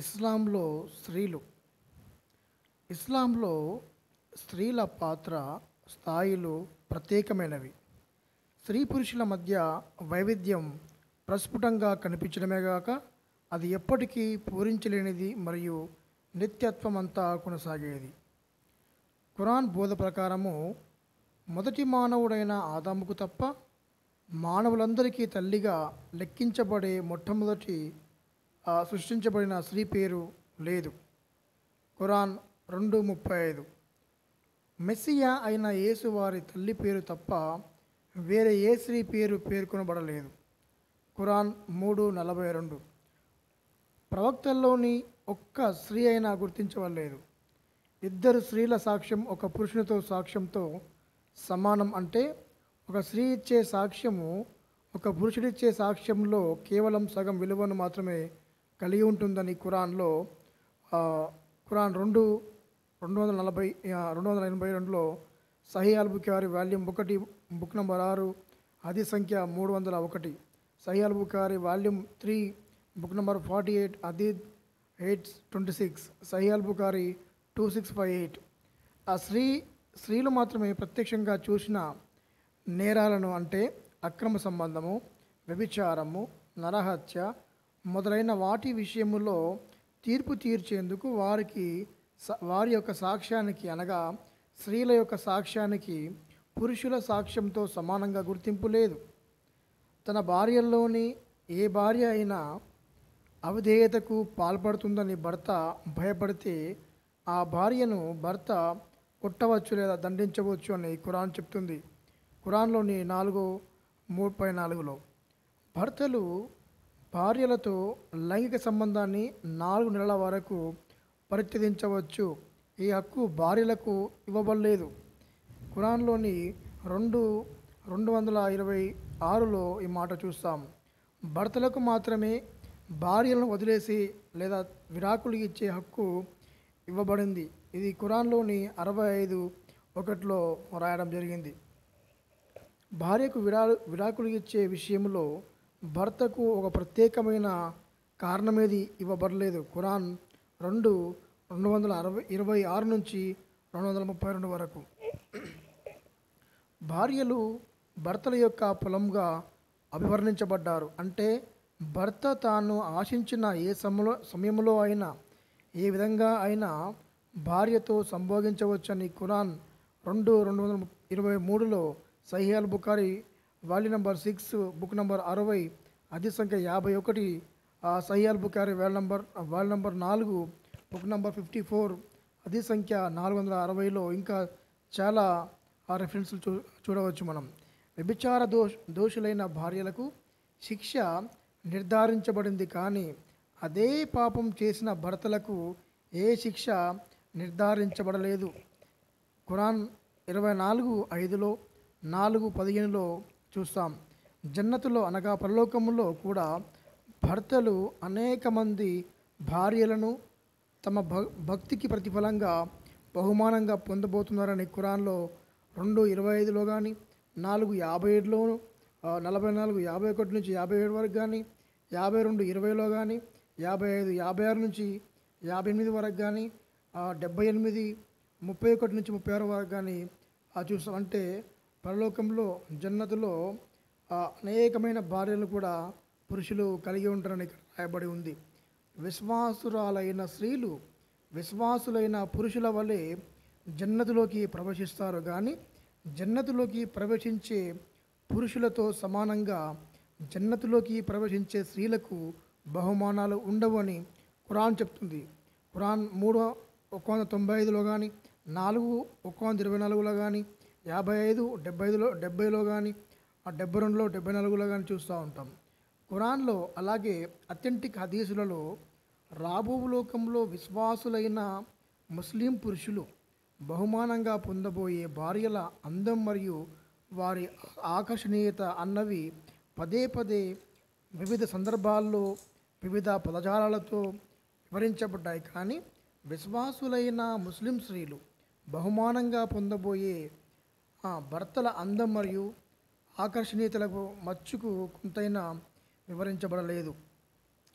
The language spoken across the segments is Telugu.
ఇస్లాంలో స్త్రీలు ఇస్లాంలో స్త్రీల పాత్ర స్థాయిలు ప్రత్యేకమైనవి. స్త్రీ పురుషుల మధ్య వైవిధ్యం ప్రస్ఫుటంగా కనిపించడమే గాక అది ఎప్పటికీ పూరించలేనిది మరియు నిత్యత్వం అంతా కొనసాగేది. ఖురాన్ బోధ ప్రకారము మొదటి మానవుడైన ఆదాముకు తప్ప మానవులందరికీ తల్లిగా లెక్కించబడే మొట్టమొదటి సృష్టించబడిన స్త్రీ పేరు లేదు. ఖురాన్ 2:35 మెస్సియా అయిన యేసు వారి తల్లి పేరు తప్ప వేరే ఏ స్త్రీ పేరు పేర్కొనబడలేదు. ఖురాన్ 3:42 ప్రవక్తల్లోని ఒక్క స్త్రీ అయినా గుర్తించబడలేదు. ఇద్దరు స్త్రీల సాక్ష్యం ఒక పురుషునితో సాక్ష్యంతో సమానం. అంటే ఒక స్త్రీ ఇచ్చే సాక్ష్యము ఒక పురుషుడిచ్చే సాక్ష్యంలో కేవలం సగం విలువను మాత్రమే కలిగి ఉంటుందని Quran 282లో Sahih al Bukhari volume 1 book number 6 హదీస్ సంఖ్య 301, Sahih al Bukhari volume 3 book number 48 హదీస్ 826, సహీ అల్ బుఖారీ 2658. ఆ స్త్రీలు మాత్రమే ప్రత్యక్షంగా చూసిన నేరాలను, అంటే అక్రమ సంబంధము, వ్యభిచారము, నరహత్య మొదలైన వాటి విషయములో తీర్పు తీర్చేందుకు వారి యొక్క సాక్ష్యానికి, అనగా స్త్రీల యొక్క సాక్ష్యానికి పురుషుల సాక్ష్యంతో సమానంగా గుర్తింపు లేదు. తన భార్యల్లోని ఏ భార్య అయినా అవిధేయతకు పాల్పడుతుందని భర్త భయపడితే ఆ భార్యను భర్త కొట్టవచ్చు లేదా దండించవచ్చు అని ఖురాన్ చెప్తుంది. ఖురాన్లోని 4:34లో భర్తలు భార్యలతో లైంగిక సంబంధాన్ని 4 నెలల వరకు పరిత్యజించవచ్చు. ఈ హక్కు భార్యలకు ఇవ్వబడలేదు. ఖురాన్లోని 2:226లో ఈ మాట చూస్తాం. భర్తలకు మాత్రమే భార్యలను వదిలేసి లేదా విడాకులు ఇచ్చే హక్కు ఇవ్వబడింది. ఇది ఖురాన్లోని 65:1లో రాయడం జరిగింది. భార్యకు విడాకులు ఇచ్చే విషయంలో భర్తకు ఒక ప్రత్యేకమైన కారణమేది ఇవ్వబడలేదు. ఖురాన్ 2:226 నుంచి 232 వరకు. భార్యలు భర్తల యొక్క పొలంగా అభివర్ణించబడ్డారు. అంటే భర్త తాను ఆశించిన ఏ సమయంలో అయినా ఏ విధంగా అయినా భార్యతో సంభోగించవచ్చని ఖురాన్ 2:223లో Sahih al Bukhari volume number 6 book number 60 హదీస్ సంఖ్య 51, Sahih al Bukhari volume number 4 book number 54 హదీస్ సంఖ్య 460లో ఇంకా చాలా రెఫరెన్స్లు చూడవచ్చు మనం. వ్యభిచార దోషులైన భార్యలకు శిక్ష నిర్ధారించబడింది, కానీ అదే పాపం చేసిన భర్తలకు ఏ శిక్ష నిర్ధారించబడలేదు. ఖురాన్ 24:5లో 4:15లో చూస్తాం. జన్నతులో, అనగా పరలోకములో కూడా భర్తలు అనేక మంది భార్యలను తమ భక్తికి ప్రతిఫలంగా బహుమానంగా పొందబోతున్నారని ఖురాన్లో 2:25లో కానీ, 4:57లో, 44:51 నుంచి 57 వరకు కానీ, 52:20లో కానీ, 55:56 నుంచి 58 వరకు కానీ, 78:31 నుంచి 36 వరకు కానీ చూస్తాం. అంటే పరలోకంలో జన్నతులో అనేకమైన భార్యలు కూడా పురుషులు కలిగి ఉంటారని ఇక్కడ రాయబడి ఉంది. విశ్వాసురాలైన స్త్రీలు విశ్వాసులైన పురుషుల వలె జన్నతులోకి ప్రవేశిస్తారు, కానీ జన్నతులోకి ప్రవేశించే పురుషులతో సమానంగా జన్నతులోకి ప్రవేశించే స్త్రీలకు బహుమానాలు ఉండవని ఖురాన్ చెప్తుంది. ఖురాన్ 3:195లో కానీ, 4:124లో కానీ, 55:70లో కానీ, 72లో 74లో కానీ చూస్తూ ఉంటాం. ఖురాన్లో అలాగే అథెంటిక్ హదీసులలో రాబో లోకంలో విశ్వాసులైన ముస్లిం పురుషులు బహుమానంగా పొందబోయే భార్యల అందం మరియు వారి ఆకర్షణీయత అన్నవి పదే పదే వివిధ సందర్భాల్లో వివిధ పదజాలాలతో వివరించబడ్డాయి. కానీ విశ్వాసులైన ముస్లిం స్త్రీలు బహుమానంగా పొందబోయే భర్తల అందం మరియు ఆకర్షణీయతలకు మచ్చుకు కొంతైనా వివరించబడలేదు.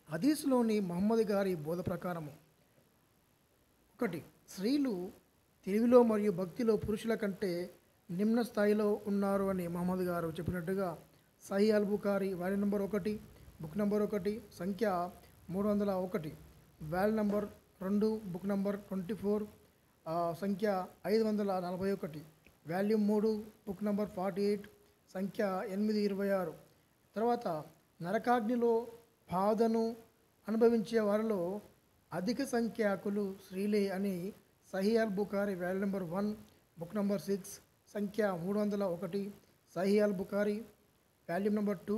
హదీస్లోని మహమ్మద్ గారి బోధ ప్రకారము ఒకటి, స్త్రీలు తెలివిలో మరియు భక్తిలో పురుషుల కంటే నిమ్న స్థాయిలో ఉన్నారు అని మహమ్మద్ గారు చెప్పినట్టుగా Sahih al Bukhari volume number 1, book number 1, సంఖ్య 301, వాల్యూమ్ నెంబర్ 2, బుక్ నెంబర్ 24, సంఖ్య 541, వాల్యూమ్ 3, బుక్ నెంబర్ 48, సంఖ్య 826. తర్వాత నరకాగ్నిలో బాధను అనుభవించే వారిలో అధిక సంఖ్యాకులు స్త్రీలే అని Sahih al Bukhari volume number 1, book number 6, సంఖ్య 301, Sahih al Bukhari volume number 2,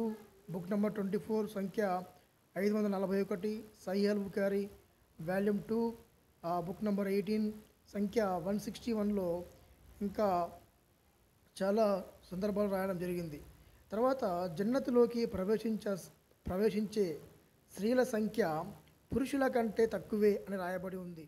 book number 24, సంఖ్య 541, Sahih al Bukhari volume 2, book number 18, సంఖ్య 161లో ఇంకా చాలా సందర్భాలు రాయడం జరిగింది. తర్వాత జన్నతులోకి ప్రవేశించే స్త్రీల సంఖ్య పురుషుల కంటే తక్కువే అని రాయబడి ఉంది.